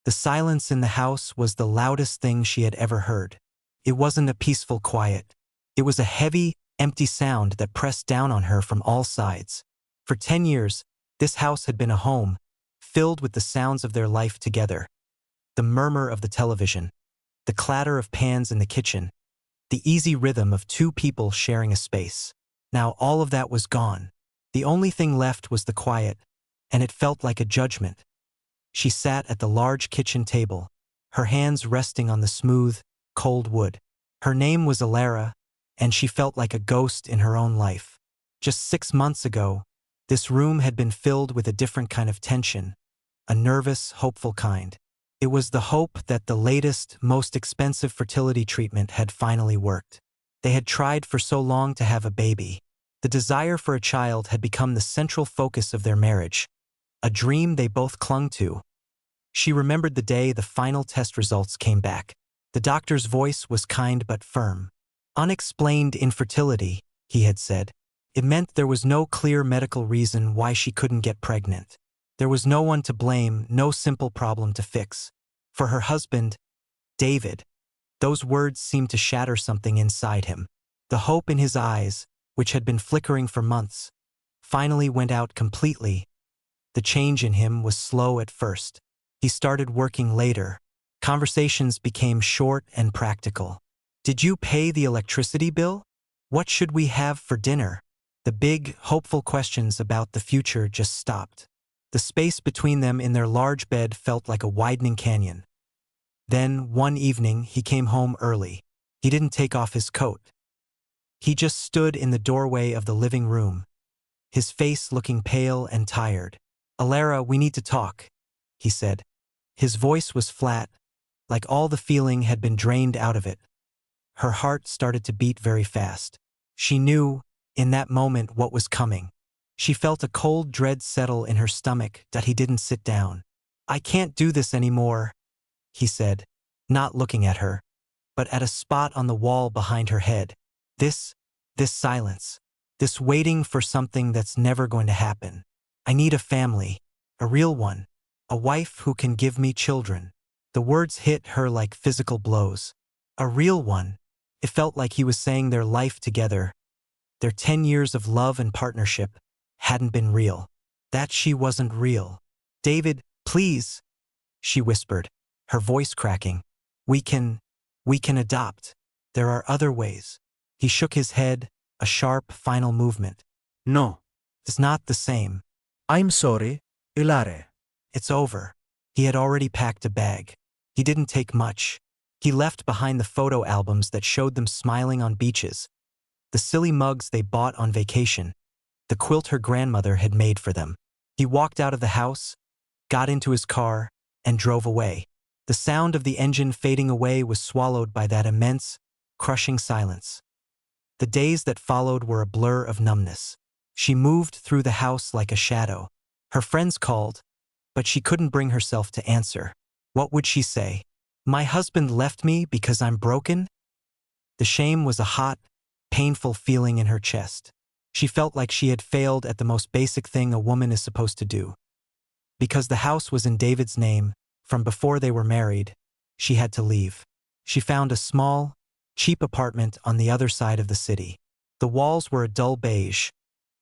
The silence in the house was the loudest thing she had ever heard. It wasn't a peaceful quiet. It was a heavy, empty sound that pressed down on her from all sides. For 10 years, this house had been a home, filled with the sounds of their life together. The murmur of the television, the clatter of pans in the kitchen, the easy rhythm of two people sharing a space. Now all of that was gone. The only thing left was the quiet, and it felt like a judgment. She sat at the large kitchen table, her hands resting on the smooth, cold wood. Her name was Alara, and she felt like a ghost in her own life. Just 6 months ago, this room had been filled with a different kind of tension, a nervous, hopeful kind. It was the hope that the latest, most expensive fertility treatment had finally worked. They had tried for so long to have a baby. The desire for a child had become the central focus of their marriage, a dream they both clung to. She remembered the day the final test results came back. The doctor's voice was kind but firm. Unexplained infertility, he had said. It meant there was no clear medical reason why she couldn't get pregnant. There was no one to blame, no simple problem to fix. For her husband, David, those words seemed to shatter something inside him. The hope in his eyes, which had been flickering for months, finally went out completely. The change in him was slow at first. He started working later. Conversations became short and practical. Did you pay the electricity bill? What should we have for dinner? The big, hopeful questions about the future just stopped. The space between them in their large bed felt like a widening canyon. Then, one evening, he came home early. He didn't take off his coat. He just stood in the doorway of the living room, his face looking pale and tired. "Alara, we need to talk," he said. His voice was flat, like all the feeling had been drained out of it. Her heart started to beat very fast. She knew, in that moment, what was coming. She felt a cold dread settle in her stomach that he didn't sit down. "I can't do this anymore," he said, not looking at her, but at a spot on the wall behind her head. This silence, this waiting for something that's never going to happen. "I need a family, a real one, a wife who can give me children." The words hit her like physical blows. A real one. It felt like he was saying their life together, their 10 years of love and partnership, hadn't been real. That she wasn't real. "David, please," she whispered, her voice cracking. We can adopt. There are other ways." He shook his head, a sharp, final movement. "No. "It's not the same." I'm sorry, Ilare." "It's over." He had already packed a bag. He didn't take much. He left behind the photo albums that showed them smiling on beaches, the silly mugs they bought on vacation, the quilt her grandmother had made for them. He walked out of the house, got into his car, and drove away. The sound of the engine fading away was swallowed by that immense, crushing silence. The days that followed were a blur of numbness. She moved through the house like a shadow. Her friends called, but she couldn't bring herself to answer. What would she say? "My husband left me because I'm broken?" The shame was a hot, painful feeling in her chest. She felt like she had failed at the most basic thing a woman is supposed to do. Because the house was in David's name, from before they were married, she had to leave. She found a small, cheap apartment on the other side of the city. The walls were a dull beige,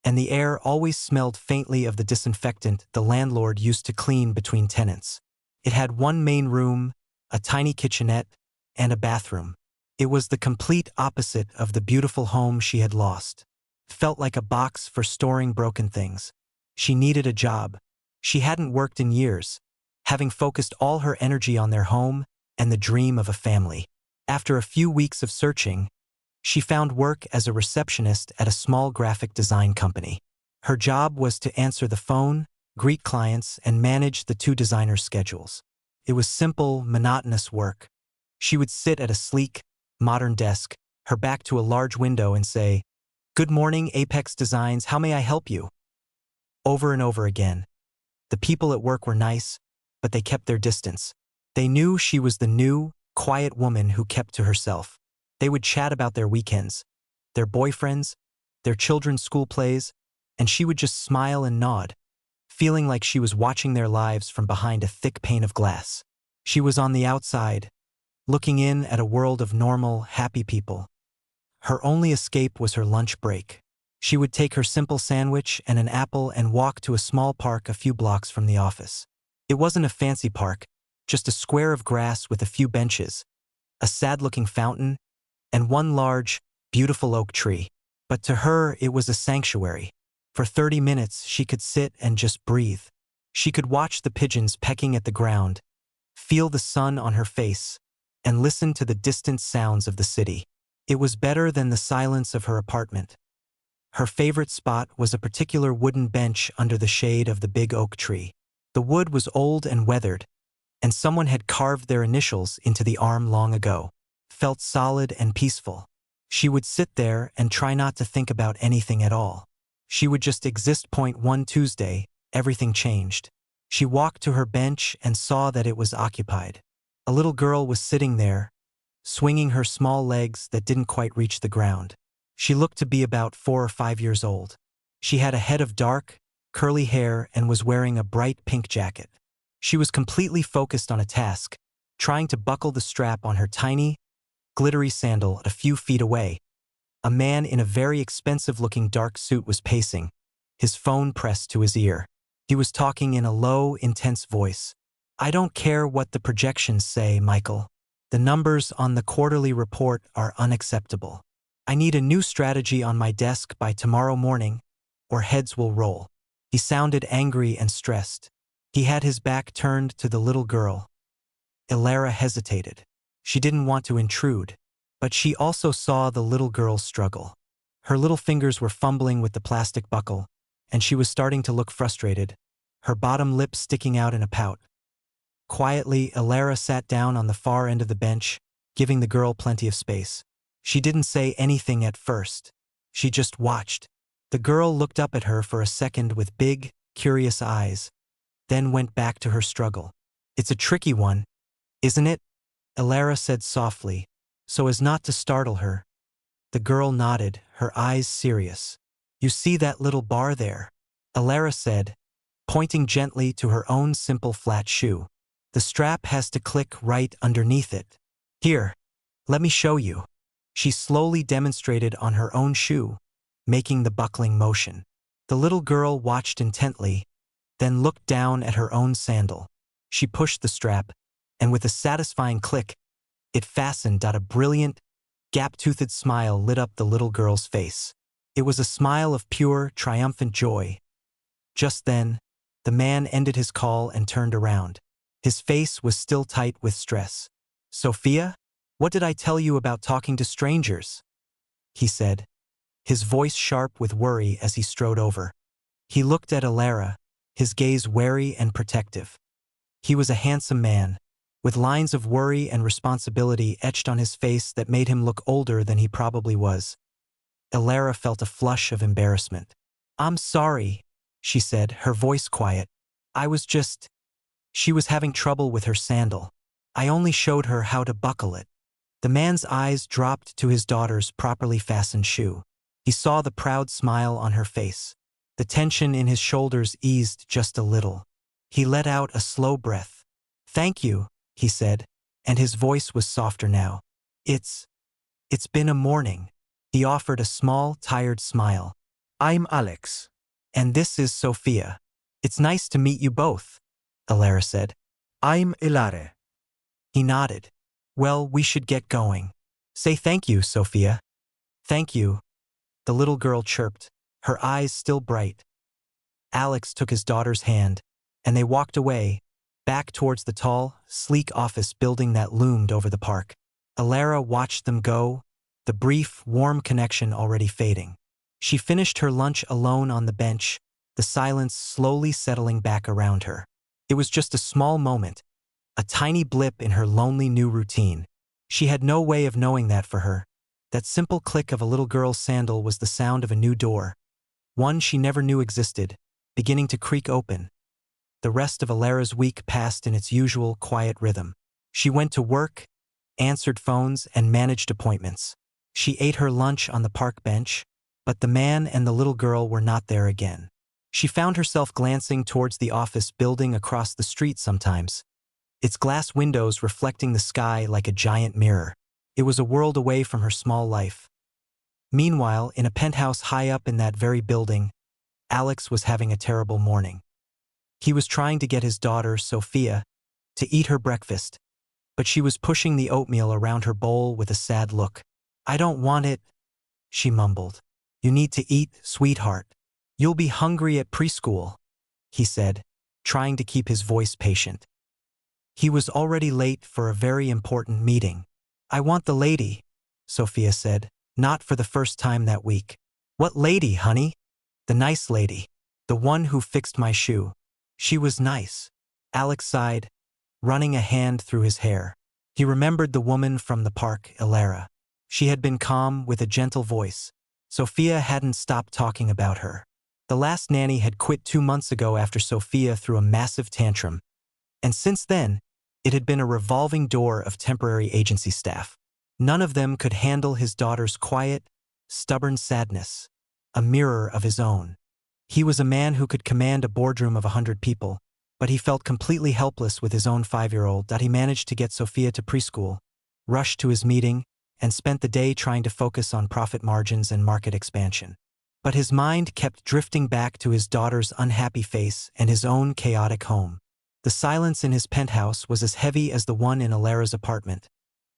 and the air always smelled faintly of the disinfectant the landlord used to clean between tenants. It had one main room, a tiny kitchenette, and a bathroom. It was the complete opposite of the beautiful home she had lost. It felt like a box for storing broken things. She needed a job. She hadn't worked in years, having focused all her energy on their home and the dream of a family. After a few weeks of searching, she found work as a receptionist at a small graphic design company. Her job was to answer the phone, greet clients, and manage the two designers' schedules. It was simple, monotonous work. She would sit at a sleek, modern desk, her back to a large window, and say, "Good morning, Apex Designs, how may I help you?" Over and over again. The people at work were nice, but they kept their distance. They knew she was the new, quiet woman who kept to herself. They would chat about their weekends, their boyfriends, their children's school plays, and she would just smile and nod, feeling like she was watching their lives from behind a thick pane of glass. She was on the outside, looking in at a world of normal, happy people. Her only escape was her lunch break. She would take her simple sandwich and an apple and walk to a small park a few blocks from the office. It wasn't a fancy park, just a square of grass with a few benches, a sad-looking fountain, and one large, beautiful oak tree. But to her, it was a sanctuary. For 30 minutes, she could sit and just breathe. She could watch the pigeons pecking at the ground, feel the sun on her face, and listen to the distant sounds of the city. It was better than the silence of her apartment. Her favorite spot was a particular wooden bench under the shade of the big oak tree. The wood was old and weathered, and someone had carved their initials into the arm long ago. Felt solid and peaceful. She would sit there and try not to think about anything at all. She would just exist. One Tuesday, everything changed. She walked to her bench and saw that it was occupied. A little girl was sitting there, swinging her small legs that didn't quite reach the ground. She looked to be about 4 or 5 years old. She had a head of dark, curly hair and was wearing a bright pink jacket. She was completely focused on a task, trying to buckle the strap on her tiny, glittery sandal a few feet away. A man in a very expensive-looking dark suit was pacing, his phone pressed to his ear. He was talking in a low, intense voice. "I don't care what the projections say, Michael. The numbers on the quarterly report are unacceptable. I need a new strategy on my desk by tomorrow morning, or heads will roll." He sounded angry and stressed. He had his back turned to the little girl. Ilara hesitated. She didn't want to intrude, but she also saw the little girl's struggle. Her little fingers were fumbling with the plastic buckle, and she was starting to look frustrated, her bottom lip sticking out in a pout. Quietly, Ilara sat down on the far end of the bench, giving the girl plenty of space. She didn't say anything at first. She just watched. The girl looked up at her for a second with big, curious eyes, then went back to her struggle. "It's a tricky one, isn't it?" Ilara said softly, so as not to startle her. The girl nodded, her eyes serious. "You see that little bar there?" Ilara said, pointing gently to her own simple flat shoe. "The strap has to click right underneath it. Here, let me show you." She slowly demonstrated on her own shoe, making the buckling motion. The little girl watched intently, then looked down at her own sandal. She pushed the strap, and with a satisfying click, it fastened. A brilliant, gap-toothed smile lit up the little girl's face. It was a smile of pure, triumphant joy. Just then, the man ended his call and turned around. His face was still tight with stress. "Sophia, what did I tell you about talking to strangers?" he said, his voice sharp with worry as he strode over. He looked at Ilara, his gaze wary and protective. He was a handsome man, with lines of worry and responsibility etched on his face that made him look older than he probably was. Ilara felt a flush of embarrassment. "I'm sorry," she said, her voice quiet. "I was just—" She was having trouble with her sandal. "I only showed her how to buckle it." The man's eyes dropped to his daughter's properly fastened shoe. He saw the proud smile on her face. The tension in his shoulders eased just a little. He let out a slow breath. "Thank you," he said, and his voice was softer now. It's been a morning." He offered a small, tired smile. I'm Alex. "And this is Sophia. It's nice to meet you both," Ilara said. I'm Ilare. He nodded. "Well, we should get going. Say thank you, Sophia." "Thank you," the little girl chirped, her eyes still bright. Alex took his daughter's hand, and they walked away, back towards the tall, sleek office building that loomed over the park. Ilara watched them go, the brief, warm connection already fading. She finished her lunch alone on the bench, the silence slowly settling back around her. It was just a small moment, a tiny blip in her lonely new routine. She had no way of knowing that for her. That simple click of a little girl's sandal was the sound of a new door, one she never knew existed, beginning to creak open. The rest of Ilara's week passed in its usual quiet rhythm. She went to work, answered phones, and managed appointments. She ate her lunch on the park bench, but the man and the little girl were not there again. She found herself glancing towards the office building across the street sometimes, its glass windows reflecting the sky like a giant mirror. It was a world away from her small life. Meanwhile, in a penthouse high up in that very building, Alex was having a terrible morning. He was trying to get his daughter, Sophia, to eat her breakfast, but she was pushing the oatmeal around her bowl with a sad look. "I don't want it," she mumbled. "You need to eat, sweetheart. You'll be hungry at preschool," he said, trying to keep his voice patient. He was already late for a very important meeting. "I want the lady," Sophia said, not for the first time that week. "What lady, honey?" "The nice lady. The one who fixed my shoe. She was nice." Alex sighed, running a hand through his hair. He remembered the woman from the park, Ilara. She had been calm, with a gentle voice. Sophia hadn't stopped talking about her. The last nanny had quit 2 months ago after Sophia threw a massive tantrum, and since then, it had been a revolving door of temporary agency staff. None of them could handle his daughter's quiet, stubborn sadness, a mirror of his own. He was a man who could command a boardroom of 100 people, but he felt completely helpless with his own 5-year-old. He managed to get Sophia to preschool, rushed to his meeting, and spent the day trying to focus on profit margins and market expansion. But his mind kept drifting back to his daughter's unhappy face and his own chaotic home. The silence in his penthouse was as heavy as the one in Ilara's apartment,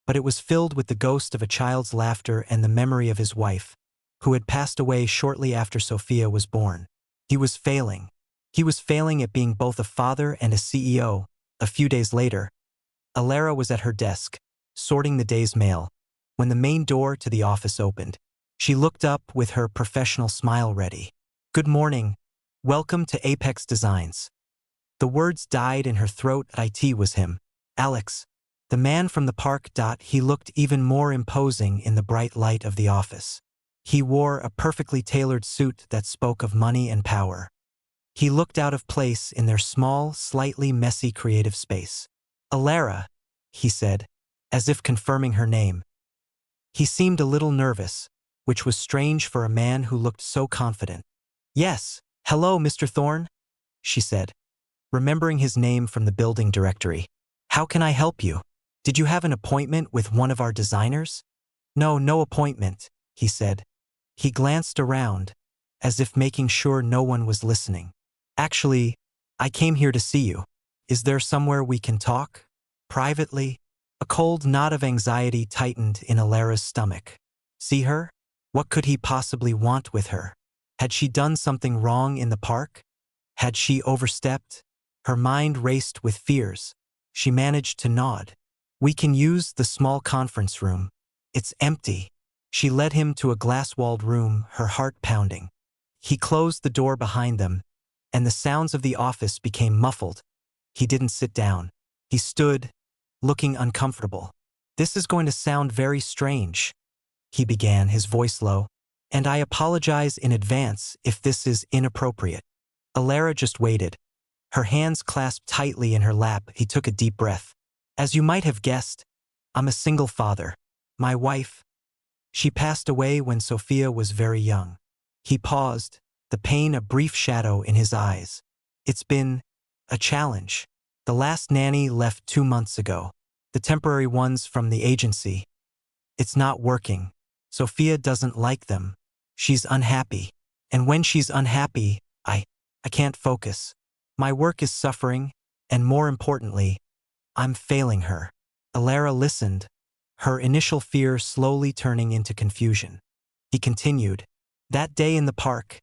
but it was filled with the ghost of a child's laughter and the memory of his wife, who had passed away shortly after Sophia was born. He was failing. He was failing at being both a father and a CEO. A few days later, Ilara was at her desk, sorting the day's mail, when the main door to the office opened. She looked up with her professional smile ready. "Good morning. Welcome to Apex Designs." The words died in her throat. It was him, Alex, the man from the park. He looked even more imposing in the bright light of the office. He wore a perfectly tailored suit that spoke of money and power. He looked out of place in their small, slightly messy creative space. "Ilara," he said, as if confirming her name. He seemed a little nervous, which was strange for a man who looked so confident. "Yes, hello, Mr. Thorne," she said, remembering his name from the building directory. "How can I help you? Did you have an appointment with one of our designers?" No appointment," he said. He glanced around, as if making sure no one was listening. "Actually, I came here to see you. Is there somewhere we can talk? Privately?" A cold knot of anxiety tightened in Ilara's stomach. See her? What could he possibly want with her? Had she done something wrong in the park? Had she overstepped? Her mind raced with fears. She managed to nod. "We can use the small conference room. It's empty." She led him to a glass-walled room, her heart pounding. He closed the door behind them, and the sounds of the office became muffled. He didn't sit down. He stood, looking uncomfortable. "This is going to sound very strange," he began, his voice low, "and I apologize in advance if this is inappropriate." Ilara just waited, her hands clasped tightly in her lap. He took a deep breath. "As you might have guessed, I'm a single father. My wife, she passed away when Sophia was very young." He paused, the pain a brief shadow in his eyes. "It's been a challenge. The last nanny left 2 months ago. The temporary ones from the agency. It's not working. Sophia doesn't like them. She's unhappy. And when she's unhappy, I can't focus. My work is suffering, and more importantly, I'm failing her." Ilara listened, her initial fear slowly turning into confusion. He continued, "That day in the park,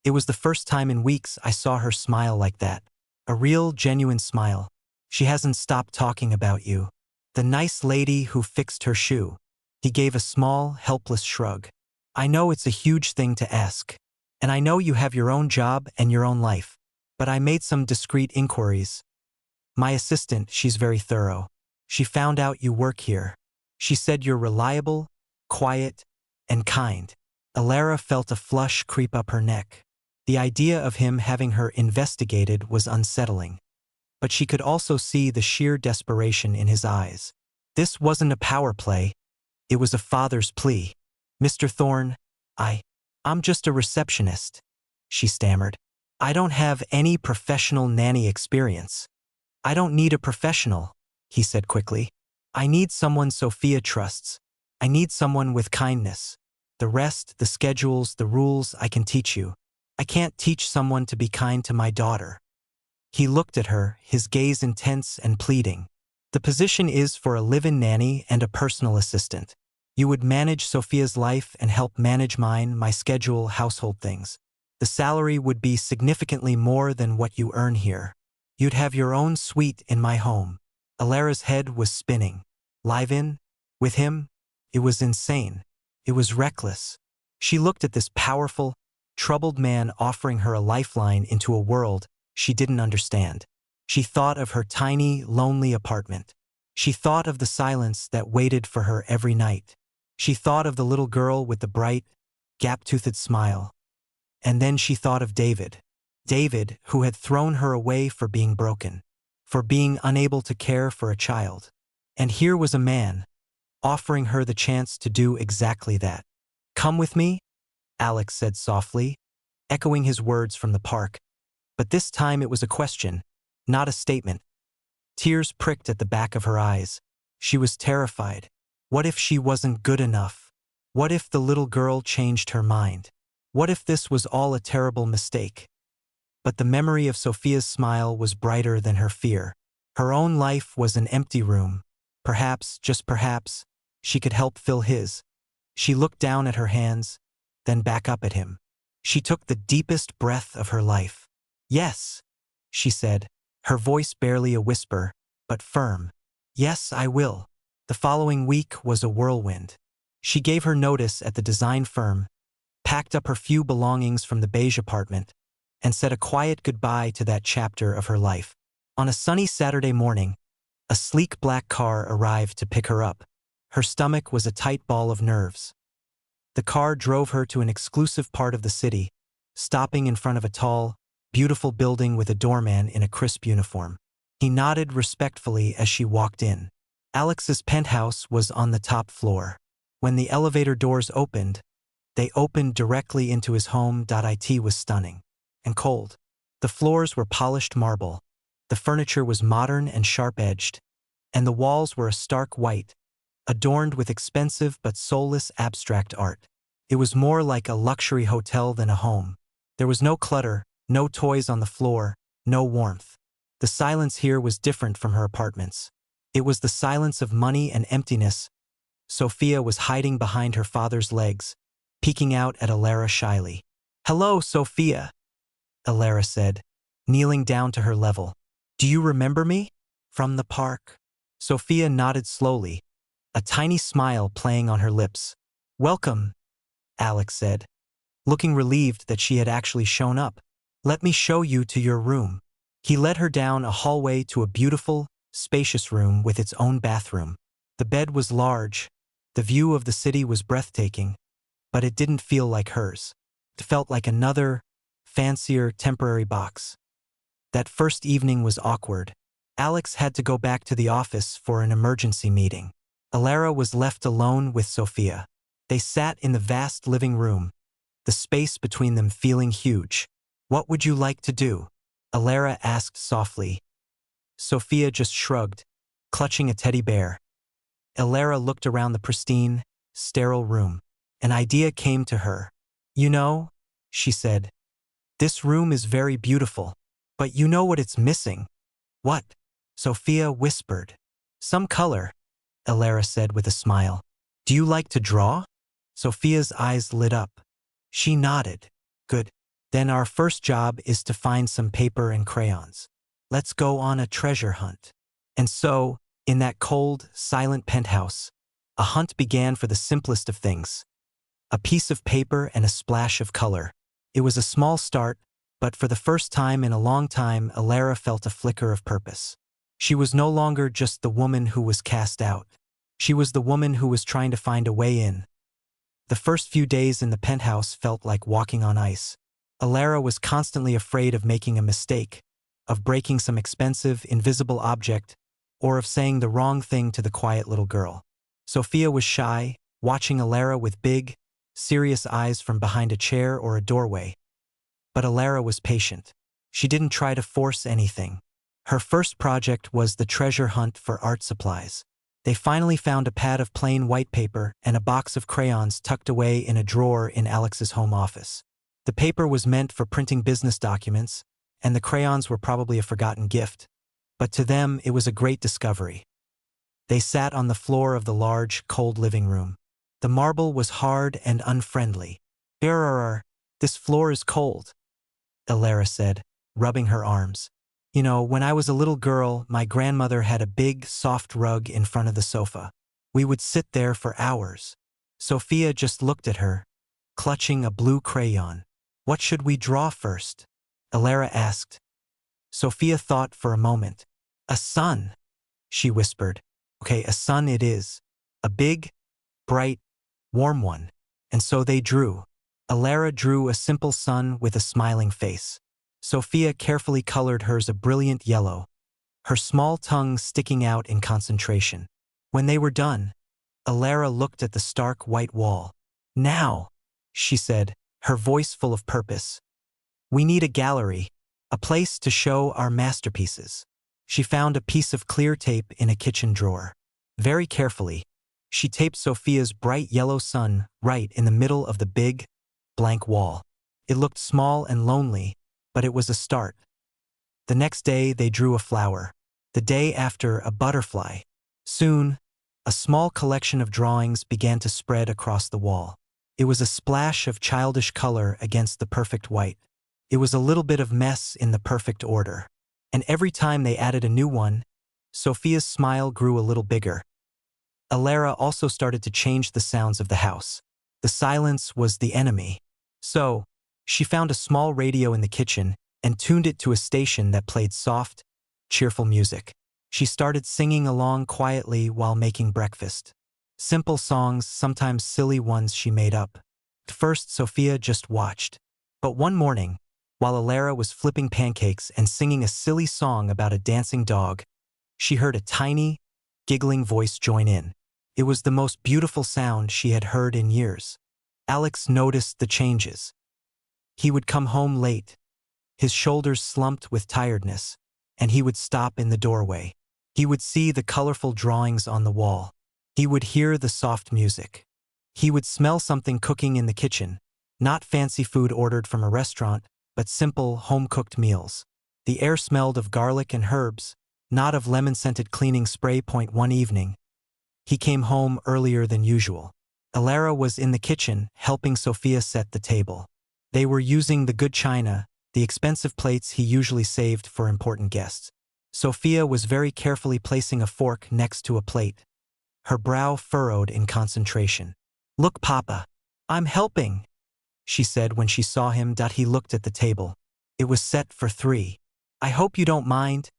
it was the first time in weeks I saw her smile like that. A real, genuine smile. She hasn't stopped talking about you. The nice lady who fixed her shoe." He gave a small, helpless shrug. "I know it's a huge thing to ask. And I know you have your own job and your own life. But I made some discreet inquiries. My assistant, she's very thorough. She found out you work here. She said you're reliable, quiet, and kind." Ilara felt a flush creep up her neck. The idea of him having her investigated was unsettling. But she could also see the sheer desperation in his eyes. This wasn't a power play. It was a father's plea. "Mr. Thorne, I'm just a receptionist," she stammered. "I don't have any professional nanny experience." "I don't need a professional," he said quickly. I need someone Sophia trusts. I need someone with kindness. The rest, the schedules, the rules, I can teach you. I can't teach someone to be kind to my daughter. He looked at her, his gaze intense and pleading. The position is for a live-in nanny and a personal assistant. You would manage Sophia's life and help manage mine, my schedule, household things. The salary would be significantly more than what you earn here. You'd have your own suite in my home. Alara's head was spinning. Live-in? With him? It was insane. It was reckless. She looked at this powerful, troubled man offering her a lifeline into a world she didn't understand. She thought of her tiny, lonely apartment. She thought of the silence that waited for her every night. She thought of the little girl with the bright, gap-toothed smile. And then she thought of David. David, who had thrown her away for being broken, for being unable to care for a child. And here was a man, offering her the chance to do exactly that. Come with me, Alex said softly, echoing his words from the park. But this time it was a question, not a statement. Tears pricked at the back of her eyes. She was terrified. What if she wasn't good enough? What if the little girl changed her mind? What if this was all a terrible mistake? But the memory of Sophia's smile was brighter than her fear. Her own life was an empty room. Perhaps, just perhaps, she could help fill his. She looked down at her hands, then back up at him. She took the deepest breath of her life. Yes, she said, her voice barely a whisper, but firm. Yes, I will. The following week was a whirlwind. She gave her notice at the design firm, packed up her few belongings from the beige apartment, and said a quiet goodbye to that chapter of her life. On a sunny Saturday morning, a sleek black car arrived to pick her up. Her stomach was a tight ball of nerves. The car drove her to an exclusive part of the city, stopping in front of a tall, beautiful building with a doorman in a crisp uniform. He nodded respectfully as she walked in. Alex's penthouse was on the top floor. When the elevator doors opened, they opened directly into his home. It was stunning and cold. The floors were polished marble. The furniture was modern and sharp-edged, and the walls were a stark white, adorned with expensive but soulless abstract art. It was more like a luxury hotel than a home. There was no clutter, no toys on the floor, no warmth. The silence here was different from her apartments. It was the silence of money and emptiness. Sophia was hiding behind her father's legs, peeking out at Alara shyly. "Hello, Sophia," Alara said, kneeling down to her level. "Do you remember me? From the park?" Sophia nodded slowly, a tiny smile playing on her lips. "Welcome," Alex said, looking relieved that she had actually shown up. "Let me show you to your room." He led her down a hallway to a beautiful, spacious room with its own bathroom. The bed was large, the view of the city was breathtaking, but it didn't feel like hers. It felt like another, fancier, temporary box. That first evening was awkward. Alex had to go back to the office for an emergency meeting. Alara was left alone with Sophia. They sat in the vast living room, the space between them feeling huge. "What would you like to do?" Alara asked softly. Sophia just shrugged, clutching a teddy bear. Alara looked around the pristine, sterile room. An idea came to her. "You know," she said, "this room is very beautiful, but you know what it's missing?" "What?" Sophia whispered. "Some color," Alara said with a smile. "Do you like to draw?" Sophia's eyes lit up. She nodded. "Good. Then our first job is to find some paper and crayons. Let's go on a treasure hunt." And so, in that cold, silent penthouse, a hunt began for the simplest of things. A piece of paper and a splash of color. It was a small start, but for the first time in a long time, Alara felt a flicker of purpose. She was no longer just the woman who was cast out. She was the woman who was trying to find a way in. The first few days in the penthouse felt like walking on ice. Alara was constantly afraid of making a mistake, of breaking some expensive, invisible object, or of saying the wrong thing to the quiet little girl. Sophia was shy, watching Alara with big, serious eyes from behind a chair or a doorway. But Alara was patient. She didn't try to force anything. Her first project was the treasure hunt for art supplies. They finally found a pad of plain white paper and a box of crayons tucked away in a drawer in Alex's home office. The paper was meant for printing business documents, and the crayons were probably a forgotten gift. But to them, it was a great discovery. They sat on the floor of the large, cold living room. The marble was hard and unfriendly. "Error, this floor is cold," Elara said, rubbing her arms. "You know, when I was a little girl, my grandmother had a big, soft rug in front of the sofa. We would sit there for hours." Sophia just looked at her, clutching a blue crayon. "What should we draw first?" Elara asked. Sophia thought for a moment. "A sun," she whispered. "Okay, a sun it is. A big, bright, warm one." And so they drew. Elara drew a simple sun with a smiling face. Sophia carefully colored hers a brilliant yellow, her small tongue sticking out in concentration. When they were done, Elara looked at the stark white wall. "Now," she said, her voice full of purpose, "we need a gallery, a place to show our masterpieces." She found a piece of clear tape in a kitchen drawer. Very carefully, she taped Sophia's bright yellow sun right in the middle of the big, blank wall. It looked small and lonely, but it was a start. The next day they drew a flower. The day after, a butterfly. Soon, a small collection of drawings began to spread across the wall. It was a splash of childish color against the perfect white. It was a little bit of mess in the perfect order. And every time they added a new one, Sophia's smile grew a little bigger. Elara also started to change the sounds of the house. The silence was the enemy. So, she found a small radio in the kitchen and tuned it to a station that played soft, cheerful music. She started singing along quietly while making breakfast. Simple songs, sometimes silly ones she made up. At first, Sophia just watched. But one morning, while Elara was flipping pancakes and singing a silly song about a dancing dog, she heard a tiny, giggling voice join in. It was the most beautiful sound she had heard in years. Alex noticed the changes. He would come home late, his shoulders slumped with tiredness, and he would stop in the doorway. He would see the colorful drawings on the wall. He would hear the soft music. He would smell something cooking in the kitchen, not fancy food ordered from a restaurant, but simple, home-cooked meals. The air smelled of garlic and herbs, not of lemon-scented cleaning spray. One evening, he came home earlier than usual. Elara was in the kitchen, helping Sophia set the table. They were using the good china, the expensive plates he usually saved for important guests. Sophia was very carefully placing a fork next to a plate, her brow furrowed in concentration. "Look, Papa, I'm helping," she said when she saw him. He looked at the table. It was set for 3. "I hope you don't mind,"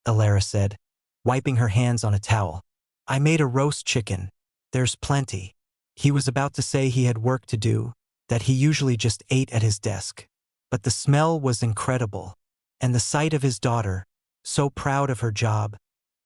Elara said, wiping her hands on a towel. "I made a roast chicken. There's plenty." He was about to say he had work to do, that he usually just ate at his desk. But the smell was incredible, and the sight of his daughter, so proud of her job,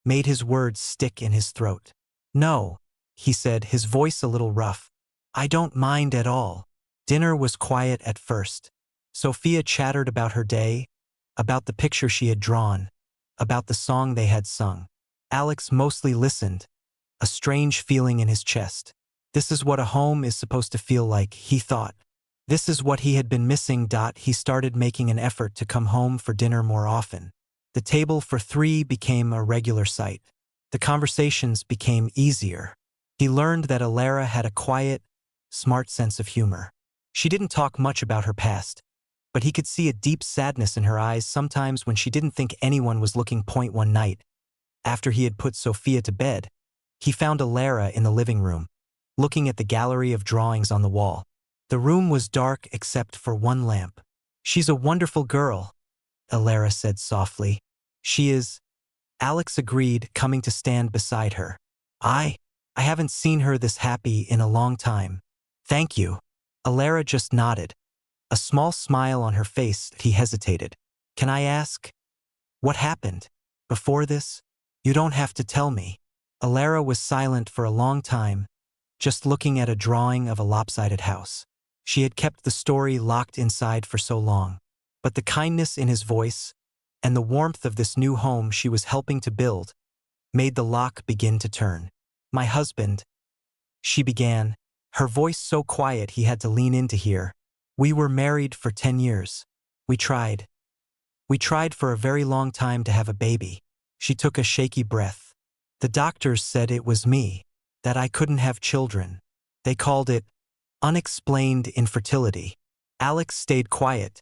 made his words stick in his throat. "No," he said, his voice a little rough. "I don't mind at all." Dinner was quiet at first. Sophia chattered about her day, about the picture she had drawn, about the song they had sung. Alex mostly listened, a strange feeling in his chest. This is what a home is supposed to feel like, he thought. This is what he had been missing. He started making an effort to come home for dinner more often. The table for 3 became a regular sight. The conversations became easier. He learned that Elara had a quiet, smart sense of humor. She didn't talk much about her past, but he could see a deep sadness in her eyes sometimes when she didn't think anyone was looking. One night, after he had put Sophia to bed, he found Elara in the living room, looking at the gallery of drawings on the wall. The room was dark except for one lamp. "She's a wonderful girl," Elara said softly. "She is," Alex agreed, coming to stand beside her. I haven't seen her this happy in a long time." "Thank you." Elara just nodded, a small smile on her face. He hesitated. "Can I ask? What happened? Before this? You don't have to tell me." Elara was silent for a long time, just looking at a drawing of a lopsided house. She had kept the story locked inside for so long. But the kindness in his voice, and the warmth of this new home she was helping to build made the lock begin to turn. "My husband," she began, her voice so quiet he had to lean in to hear. "We were married for 10 years. We tried. We tried for a very long time to have a baby." She took a shaky breath. "The doctors said it was me, that I couldn't have children. They called it unexplained infertility." Alex stayed quiet,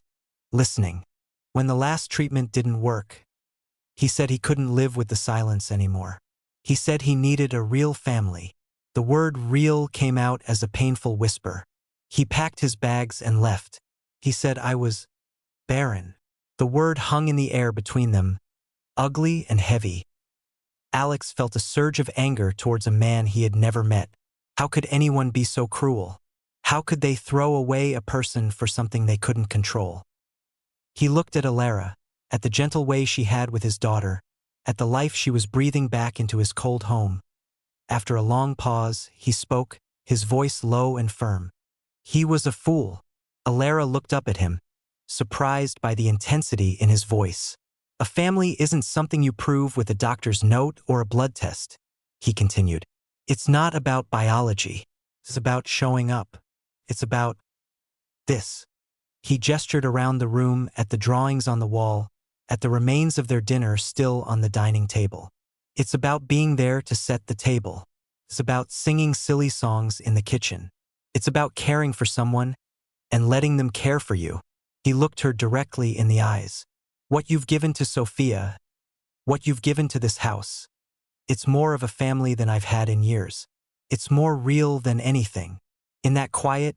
listening. When the last treatment didn't work, he said he couldn't live with the silence anymore. He said he needed a real family. The word real came out as a painful whisper. He packed his bags and left. He said I was barren. The word hung in the air between them, ugly and heavy. Alex felt a surge of anger towards a man he had never met. How could anyone be so cruel? How could they throw away a person for something they couldn't control? He looked at Alara, at the gentle way she had with his daughter, at the life she was breathing back into his cold home. After a long pause, he spoke, his voice low and firm. He was a fool. Alara looked up at him, surprised by the intensity in his voice. "A family isn't something you prove with a doctor's note or a blood test," he continued. "It's not about biology. It's about showing up. It's about this." He gestured around the room at the drawings on the wall, at the remains of their dinner still on the dining table. "It's about being there to set the table. It's about singing silly songs in the kitchen. It's about caring for someone and letting them care for you." He looked her directly in the eyes. "What you've given to Sophia, what you've given to this house, it's more of a family than I've had in years. It's more real than anything." In that quiet,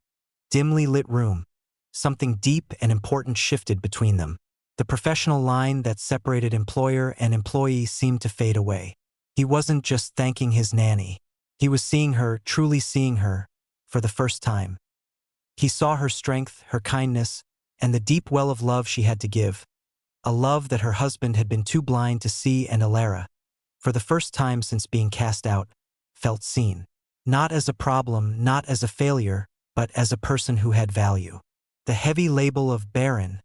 dimly lit room, something deep and important shifted between them. The professional line that separated employer and employee seemed to fade away. He wasn't just thanking his nanny. He was seeing her, truly seeing her, for the first time. He saw her strength, her kindness, and the deep well of love she had to give, a love that her husband had been too blind to see. And Alara, for the first time since being cast out, felt seen. Not as a problem, not as a failure, but as a person who had value. The heavy label of barren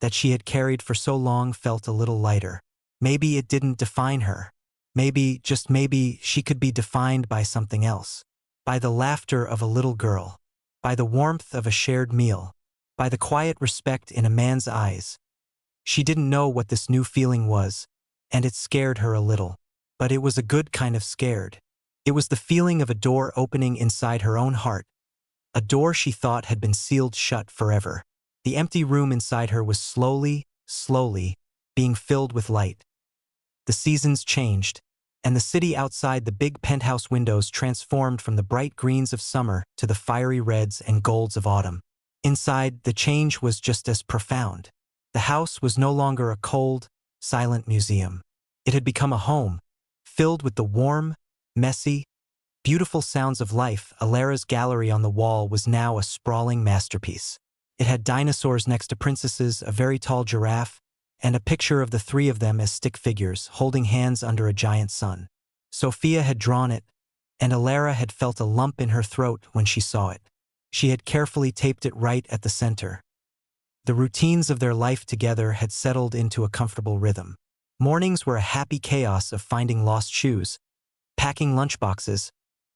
that she had carried for so long felt a little lighter. Maybe it didn't define her. Maybe, just maybe, she could be defined by something else. By the laughter of a little girl. By the warmth of a shared meal. By the quiet respect in a man's eyes. She didn't know what this new feeling was, and it scared her a little. But it was a good kind of scared. It was the feeling of a door opening inside her own heart. A door she thought had been sealed shut forever. The empty room inside her was slowly being filled with light. The seasons changed, and the city outside the big penthouse windows transformed from the bright greens of summer to the fiery reds and golds of autumn. Inside, the change was just as profound. The house was no longer a cold, silent museum. It had become a home, filled with the warm, messy, beautiful sounds of life. Alara's gallery on the wall was now a sprawling masterpiece. It had dinosaurs next to princesses, a very tall giraffe, and a picture of the three of them as stick figures, holding hands under a giant sun. Sophia had drawn it, and Alara had felt a lump in her throat when she saw it. She had carefully taped it right at the center. The routines of their life together had settled into a comfortable rhythm. Mornings were a happy chaos of finding lost shoes, packing lunchboxes,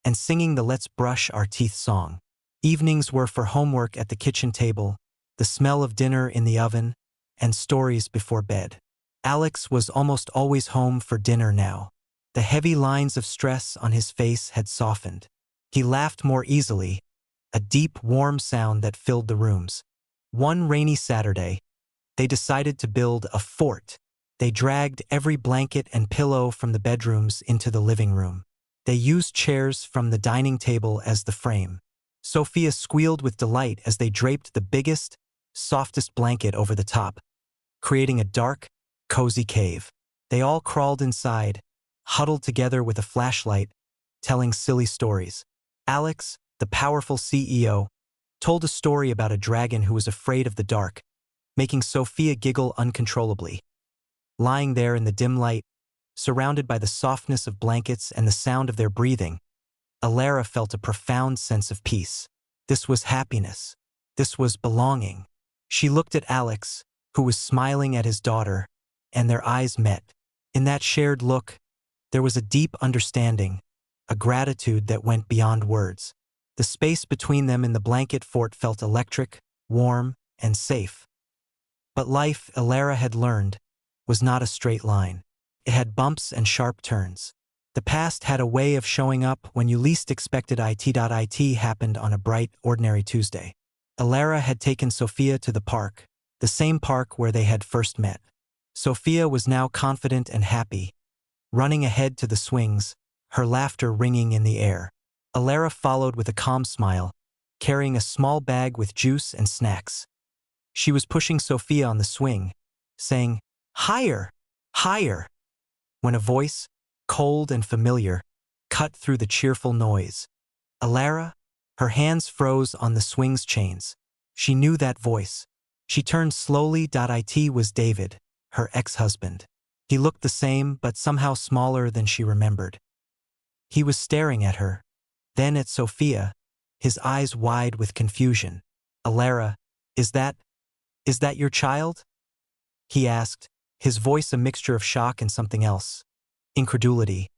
and singing the "Let's Brush Our Teeth" song. Evenings were for homework at the kitchen table, the smell of dinner in the oven, and stories before bed. Alex was almost always home for dinner now. The heavy lines of stress on his face had softened. He laughed more easily, a deep, warm sound that filled the rooms. One rainy Saturday, they decided to build a fort. They dragged every blanket and pillow from the bedrooms into the living room. They used chairs from the dining table as the frame. Sophia squealed with delight as they draped the biggest, softest blanket over the top, creating a dark, cozy cave. They all crawled inside, huddled together with a flashlight, telling silly stories. Alex, the powerful CEO, told a story about a dragon who was afraid of the dark, making Sophia giggle uncontrollably. Lying there in the dim light, surrounded by the softness of blankets and the sound of their breathing, Alara felt a profound sense of peace. This was happiness. This was belonging. She looked at Alex, who was smiling at his daughter, and their eyes met. In that shared look, there was a deep understanding, a gratitude that went beyond words. The space between them in the blanket fort felt electric, warm, and safe. But life, Elara had learned, was not a straight line. It had bumps and sharp turns. The past had a way of showing up when you least expected it. Happened on a bright, ordinary Tuesday. Elara had taken Sophia to the park, the same park where they had first met. Sophia was now confident and happy, running ahead to the swings, her laughter ringing in the air. Elara followed with a calm smile, carrying a small bag with juice and snacks. She was pushing Sophia on the swing, saying, "Higher! Higher!" when a voice, cold and familiar, cut through the cheerful noise. Elara, her hands froze on the swing's chains. She knew that voice. She turned slowly. It was David, her ex-husband. He looked the same, but somehow smaller than she remembered. He was staring at her, then at Sophia, his eyes wide with confusion. "Elara, is that your child?" he asked, his voice a mixture of shock and something else. Incredulity.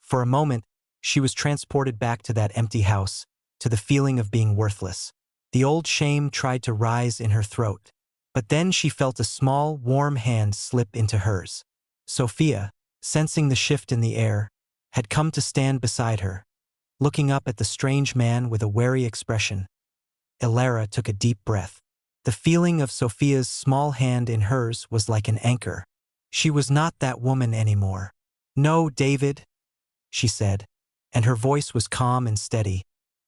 For a moment, she was transported back to that empty house, to the feeling of being worthless. The old shame tried to rise in her throat. But then she felt a small, warm hand slip into hers. Sophia, sensing the shift in the air, had come to stand beside her, looking up at the strange man with a wary expression. Elara took a deep breath. The feeling of Sophia's small hand in hers was like an anchor. She was not that woman anymore. "No, David," she said, and her voice was calm and steady,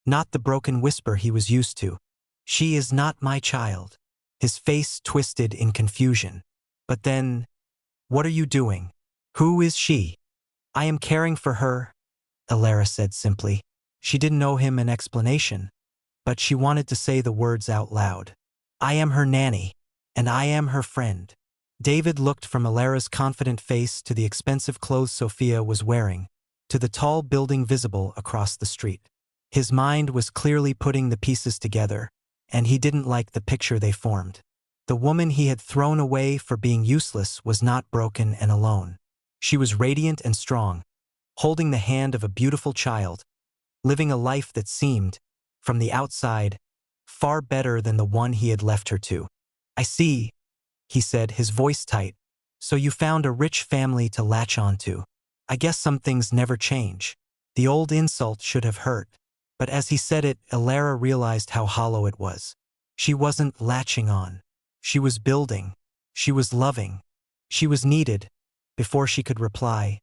not the broken whisper he was used to. "She is not my child." His face twisted in confusion. "But then, what are you doing? Who is she?" "I am caring for her," Elara said simply. She didn't owe him an explanation, but she wanted to say the words out loud. "I am her nanny, and I am her friend." David looked from Elara's confident face to the expensive clothes Sophia was wearing, to the tall building visible across the street. His mind was clearly putting the pieces together, and he didn't like the picture they formed. The woman he had thrown away for being useless was not broken and alone. She was radiant and strong, holding the hand of a beautiful child, living a life that seemed, from the outside, far better than the one he had left her to. "I see," he said, his voice tight. "So you found a rich family to latch onto. I guess some things never change." The old insult should have hurt, but as he said it, Elara realized how hollow it was. She wasn't latching on. She was building. She was loving. She was needed. Before she could reply,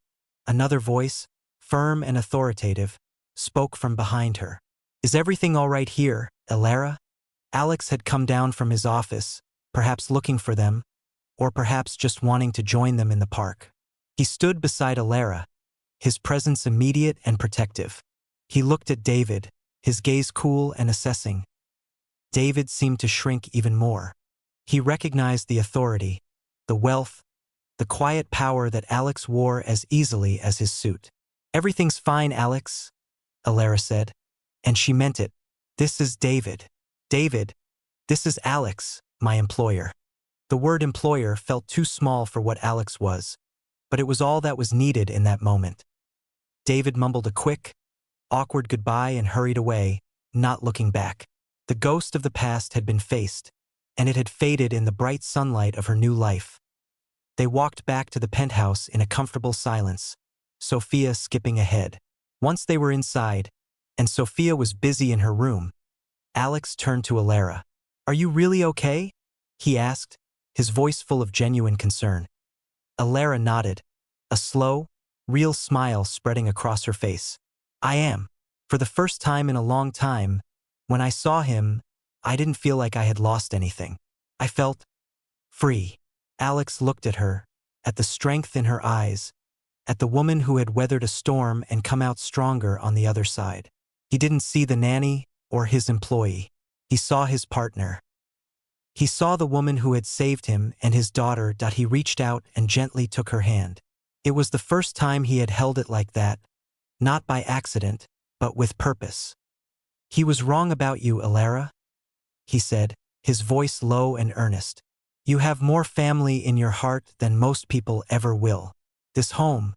another voice, firm and authoritative, spoke from behind her. "Is everything all right here, Elara?" Alex had come down from his office, perhaps looking for them, or perhaps just wanting to join them in the park. He stood beside Elara, his presence immediate and protective. He looked at David, his gaze cool and assessing. David seemed to shrink even more. He recognized the authority, the wealth, the quiet power that Alex wore as easily as his suit. "Everything's fine, Alex," Elara said, and she meant it. "This is David. David, this is Alex, my employer." The word employer felt too small for what Alex was, but it was all that was needed in that moment. David mumbled a quick, awkward goodbye and hurried away, not looking back. The ghost of the past had been faced, and it had faded in the bright sunlight of her new life. They walked back to the penthouse in a comfortable silence, Sophia skipping ahead. Once they were inside, and Sophia was busy in her room, Alex turned to Elara. "Are you really okay?" he asked, his voice full of genuine concern. Elara nodded, a slow, real smile spreading across her face. "I am. For the first time in a long time, when I saw him, I didn't feel like I had lost anything. I felt free." Alex looked at her, at the strength in her eyes, at the woman who had weathered a storm and come out stronger on the other side. He didn't see the nanny or his employee. He saw his partner. He saw the woman who had saved him and his daughter. He reached out and gently took her hand. It was the first time he had held it like that, not by accident, but with purpose. "He was wrong about you, Elara," he said, his voice low and earnest. You have more family in your heart than most people ever will. This home,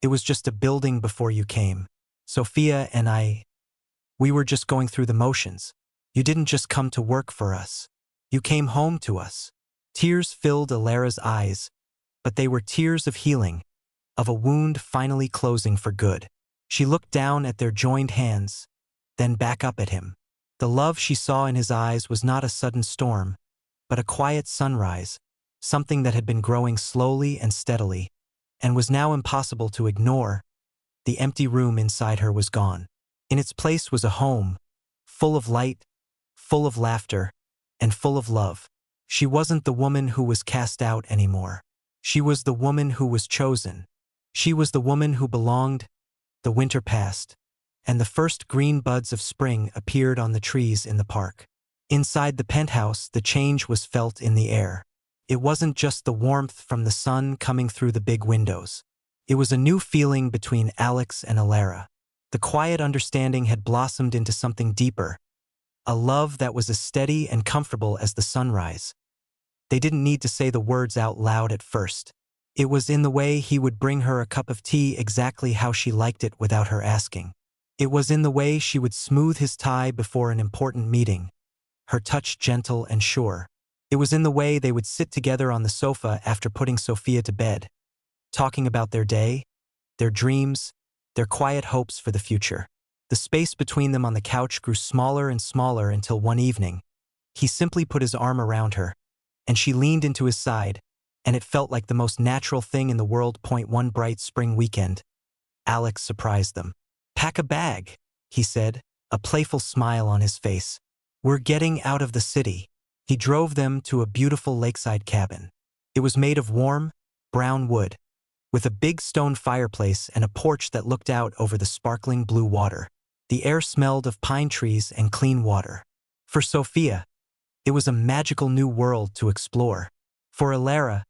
it was just a building before you came. Sophia and I, we were just going through the motions. You didn't just come to work for us. You came home to us." Tears filled Alara's eyes, but they were tears of healing, of a wound finally closing for good. She looked down at their joined hands, then back up at him. The love she saw in his eyes was not a sudden storm, but a quiet sunrise, something that had been growing slowly and steadily, and was now impossible to ignore. The empty room inside her was gone. In its place was a home, full of light, full of laughter, and full of love. She wasn't the woman who was cast out anymore. She was the woman who was chosen. She was the woman who belonged. The winter passed, and the first green buds of spring appeared on the trees in the park. Inside the penthouse, the change was felt in the air. It wasn't just the warmth from the sun coming through the big windows. It was a new feeling between Alex and Alara. The quiet understanding had blossomed into something deeper, a love that was as steady and comfortable as the sunrise. They didn't need to say the words out loud at first. It was in the way he would bring her a cup of tea exactly how she liked it without her asking. It was in the way she would smooth his tie before an important meeting, her touch gentle and sure. It was in the way they would sit together on the sofa after putting Sophia to bed, talking about their day, their dreams, their quiet hopes for the future. The space between them on the couch grew smaller and smaller until one evening, he simply put his arm around her, and she leaned into his side, and it felt like the most natural thing in the world. One bright spring weekend, Alex surprised them. "Pack a bag," he said, a playful smile on his face. "We're getting out of the city." He drove them to a beautiful lakeside cabin. It was made of warm, brown wood, with a big stone fireplace and a porch that looked out over the sparkling blue water. The air smelled of pine trees and clean water. For Sophia, it was a magical new world to explore. For Alara,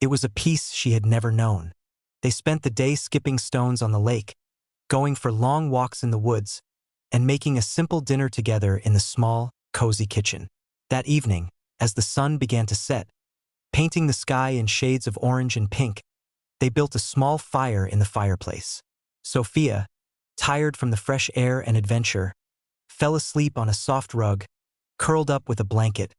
it was a peace she had never known. They spent the day skipping stones on the lake, going for long walks in the woods, and making a simple dinner together in the small, cozy kitchen. That evening, as the sun began to set, painting the sky in shades of orange and pink, they built a small fire in the fireplace. Sophia, tired from the fresh air and adventure, fell asleep on a soft rug, curled up with a blanket.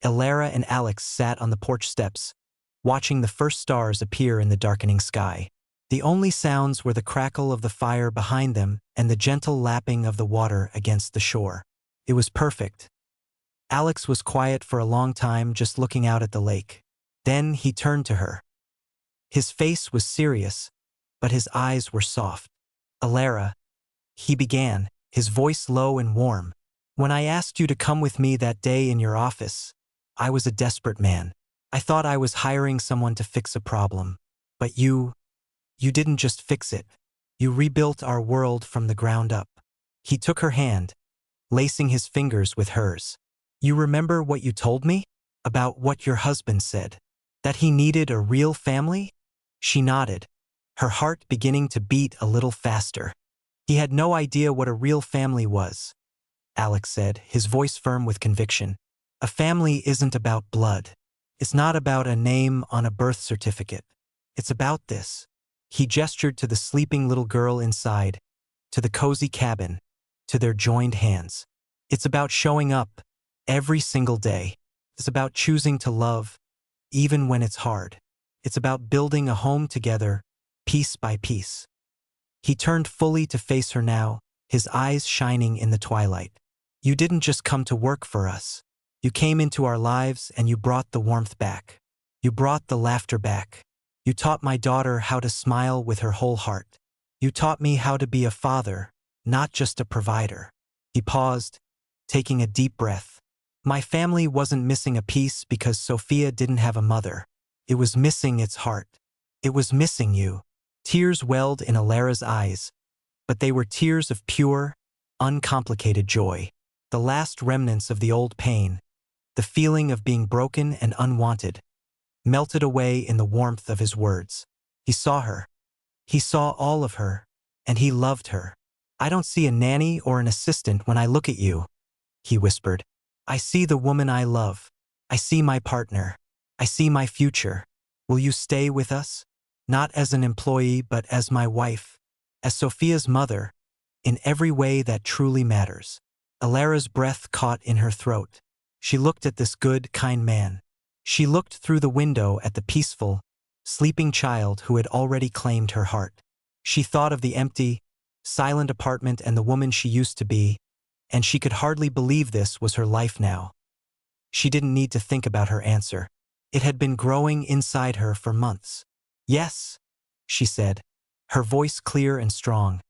Alara and Alex sat on the porch steps, watching the first stars appear in the darkening sky. The only sounds were the crackle of the fire behind them and the gentle lapping of the water against the shore. It was perfect. Alex was quiet for a long time, just looking out at the lake. Then he turned to her. His face was serious, but his eyes were soft. "Alara," he began, his voice low and warm, "when I asked you to come with me that day in your office, I was a desperate man. I thought I was hiring someone to fix a problem. But you didn't just fix it. You rebuilt our world from the ground up." He took her hand, lacing his fingers with hers. "You remember what you told me? About what your husband said? That he needed a real family?" She nodded, her heart beginning to beat a little faster. "He had no idea what a real family was," Alex said, his voice firm with conviction. "A family isn't about blood. It's not about a name on a birth certificate. It's about this." He gestured to the sleeping little girl inside, to the cozy cabin, to their joined hands. "It's about showing up every single day. It's about choosing to love, even when it's hard. It's about building a home together, piece by piece." He turned fully to face her now, his eyes shining in the twilight. "You didn't just come to work for us. You came into our lives and you brought the warmth back. You brought the laughter back. You taught my daughter how to smile with her whole heart. You taught me how to be a father, not just a provider." He paused, taking a deep breath. "My family wasn't missing a piece because Sophia didn't have a mother. It was missing its heart. It was missing you." Tears welled in Alara's eyes, but they were tears of pure, uncomplicated joy. The last remnants of the old pain, the feeling of being broken and unwanted, melted away in the warmth of his words. He saw her. He saw all of her, and he loved her. "I don't see a nanny or an assistant when I look at you," he whispered. "I see the woman I love." I see my partner. I see my future. Will you stay with us? Not as an employee, but as my wife, as Sophia's mother, in every way that truly matters. Alara's breath caught in her throat. She looked at this good, kind man. She looked through the window at the peaceful, sleeping child who had already claimed her heart. She thought of the empty, silent apartment and the woman she used to be, and she could hardly believe this was her life now. She didn't need to think about her answer. It had been growing inside her for months. Yes, she said, her voice clear and strong,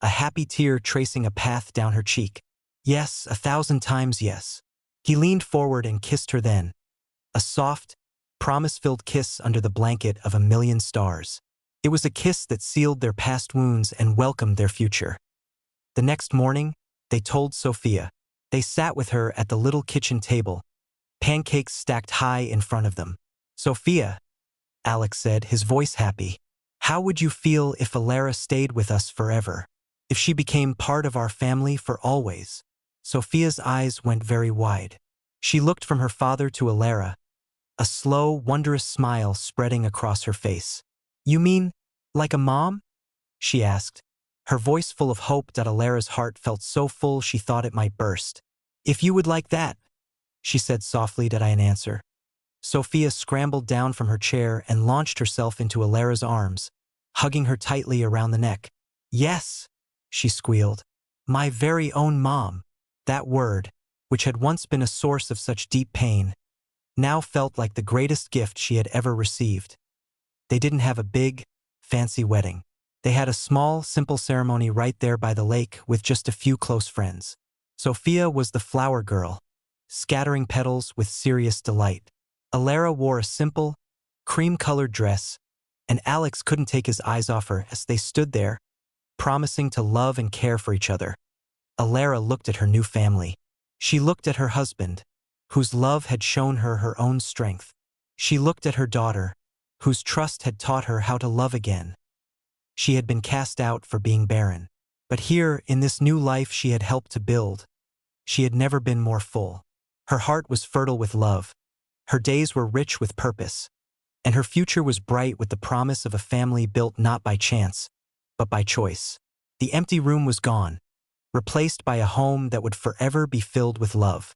a happy tear tracing a path down her cheek. Yes, 1,000 times yes. He leaned forward and kissed her then, a soft, promise-filled kiss under the blanket of 1,000,000 stars. It was a kiss that sealed their past wounds and welcomed their future. The next morning, they told Sophia. They sat with her at the little kitchen table, pancakes stacked high in front of them. Sophia, Alex said, his voice happy, how would you feel if Alara stayed with us forever? If she became part of our family for always? Sophia's eyes went very wide. She looked from her father to Alara, a slow, wondrous smile spreading across her face. You mean, like a mom? She asked, her voice full of hope that Alara's heart felt so full she thought it might burst. If you would like that, she said softly. Did I an answer? Sophia scrambled down from her chair and launched herself into Alara's arms, hugging her tightly around the neck. Yes, she squealed. My very own mom. That word, which had once been a source of such deep pain, now felt like the greatest gift she had ever received. They didn't have a big, fancy wedding. They had a small, simple ceremony right there by the lake with just a few close friends. Sophia was the flower girl, scattering petals with serious delight. Alara wore a simple, cream-colored dress, and Alex couldn't take his eyes off her as they stood there, promising to love and care for each other. Alara looked at her new family. She looked at her husband, whose love had shown her her own strength. She looked at her daughter, whose trust had taught her how to love again. She had been cast out for being barren, but here, in this new life she had helped to build, she had never been more full. Her heart was fertile with love. Her days were rich with purpose, and her future was bright with the promise of a family built not by chance, but by choice. The empty room was gone, replaced by a home that would forever be filled with love.